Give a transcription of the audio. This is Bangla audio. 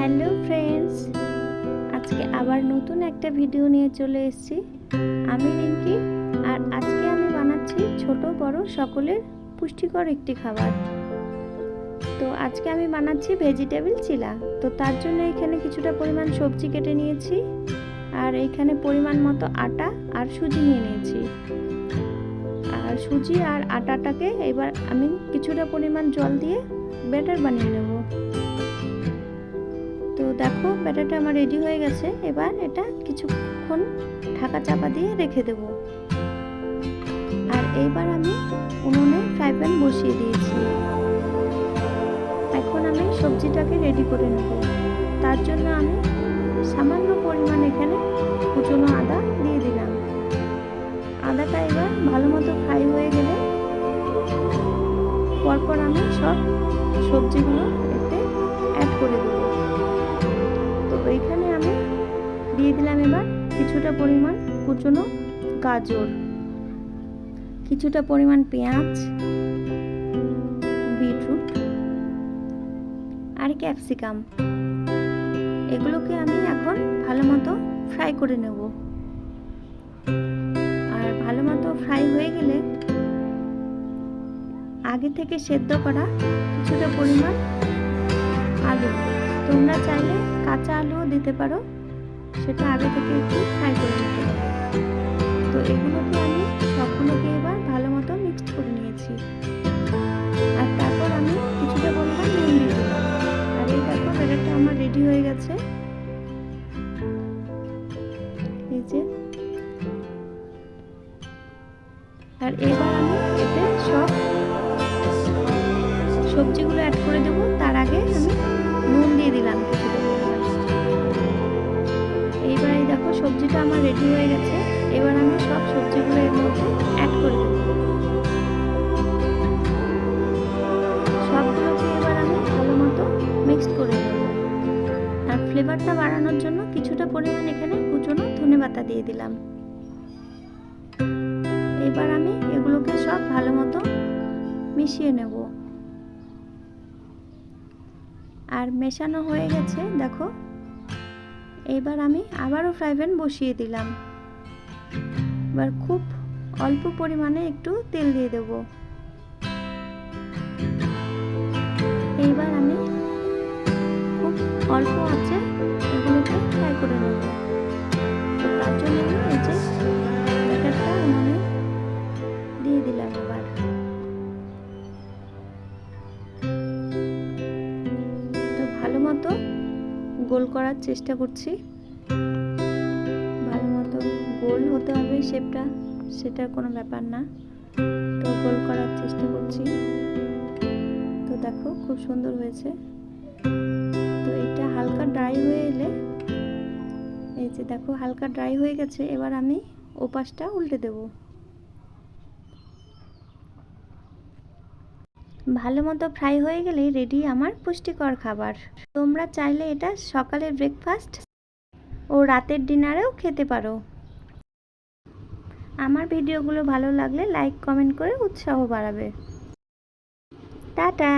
হ্যালো ফ্রেন্ডস, আজকে আবার নতুন একটা ভিডিও নিয়ে চলে এসেছি। আমি রিঙ্কি, আর আজকে আমি বানাচ্ছি ছোট বড় সকলের পুষ্টিকর একটি খাবার। তো আজকে আমি বানাচ্ছি ভেজিটেবল চিলা। তো তার জন্য এখানে কিছুটা পরিমাণ সবজি কেটে নিয়েছি, আর এইখানে পরিমাণ মতো আটা আর সুজি নিয়ে নিয়েছি। আর সুজি আর আটাটাকে এবার আমি কিছুটা পরিমাণ জল দিয়ে ব্যাটার বানিয়ে নেব। তো দেখো, ব্যাটারটা আমার রেডি হয়ে গেছে। এবার এটা কিছুক্ষণ ঢাকা চাপা দিয়ে রেখে দেব। আর এইবার আমি উনুনে ফ্রাই প্যান বসিয়ে দিয়েছি। এখন আমি সবজিটাকে রেডি করে নেব। তার জন্য আমি সামান্য পরিমাণ এখানে কুচনো আদা দিয়ে দিলাম। আদাটা এবার ভালো মতো ফ্রাই হয়ে গেলে পরপর আমি সব সবজিগুলো এতে অ্যাড করে দেব। তো এইখানে আমি দিয়ে দিলাম এবার কিছুটা পরিমাণ কুচনো গাজর, কিছুটা পরিমাণ পেঁয়াজ, বিটরুট আর ক্যাপসিকাম। এগুলোকে আমি এখন ভালো মতো ফ্রাই করে নেব। আর ভালো মতো ফ্রাই হয়ে গেলে আগে থেকে সেদ্ধ করা কিছুটা পরিমাণ আলু, তোমরা চাইলে কাঁচা আলুও দিতে পারো, সেটা আগে থেকে একটু ফ্রাই করে নিতে হবে। তো এগুলোকে আমি সবগুলোকে এবার ভালো মতো মিক্সড করে নিয়েছি। আর তারপর আমি কিছুটা পরিমাণ নুন দিয়ে দিলাম। আর এই দেখো, ব্যাটারটা আমার রেডি হয়ে গেছে। এই যে, আর এবার আমি এতে সব সবজিগুলো অ্যাড করে দেবো। তার আগে আমি নুন দিয়ে দিলাম কিছুটা পরিমাণ। এইবার এই দেখো, সবজিটা আমার রেডি হয়ে গেছে। এবার আমি সব সবজিগুলো এর মধ্যে অ্যাড করে দেবো। সবগুলোকে এবার আমি ভালো মতো মিক্সড করে দেবো। আর ফ্লেভারটা বাড়ানোর জন্য কিছুটা পরিমাণ এখানে কুচনো ধনেপাতা দিয়ে দিলাম। এবার আমি এগুলোকে সব ভালো মতো মিশিয়ে নেব। আর মেশানো হয়ে গেছে দেখো। এবার আমি আবারও ফ্রাই প্যান বসিয়ে দিলাম। এবার খুব অল্প পরিমাণে একটু তেল দিয়ে দেব। এইবার আমি খুব অল্প আঁচে এগুলোকে ফ্রাই করে নেব। তো তার জন্য আমি এই যে ব্যাটারটা উনুনে দিয়ে দিলাম। এবার তো ভালো মতো গোল করার চেষ্টা করছি। ভালো মতো গোল হতে হবে শেপটা, সেটার কোনো ব্যাপার না। তো গোল করার চেষ্টা করছি। তো দেখো, খুব সুন্দর হয়েছে। তো এটা হালকা ড্রাই হয়ে এলে, এই যে দেখো হালকা ড্রাই হয়ে গেছে। এবার আমি ওপাশটা উল্টে দেব। ভালো মতো ফ্রাই হয়ে গেলে রেডি আমার পুষ্টিকর খাবার। তোমরা চাইলে এটা সকালের ব্রেকফাস্ট ও রাতের ডিনারেও খেতে পারো। আমার ভিডিওগুলো ভালো লাগলে লাইক কমেন্ট করে উৎসাহ বাড়াবে। টাটা।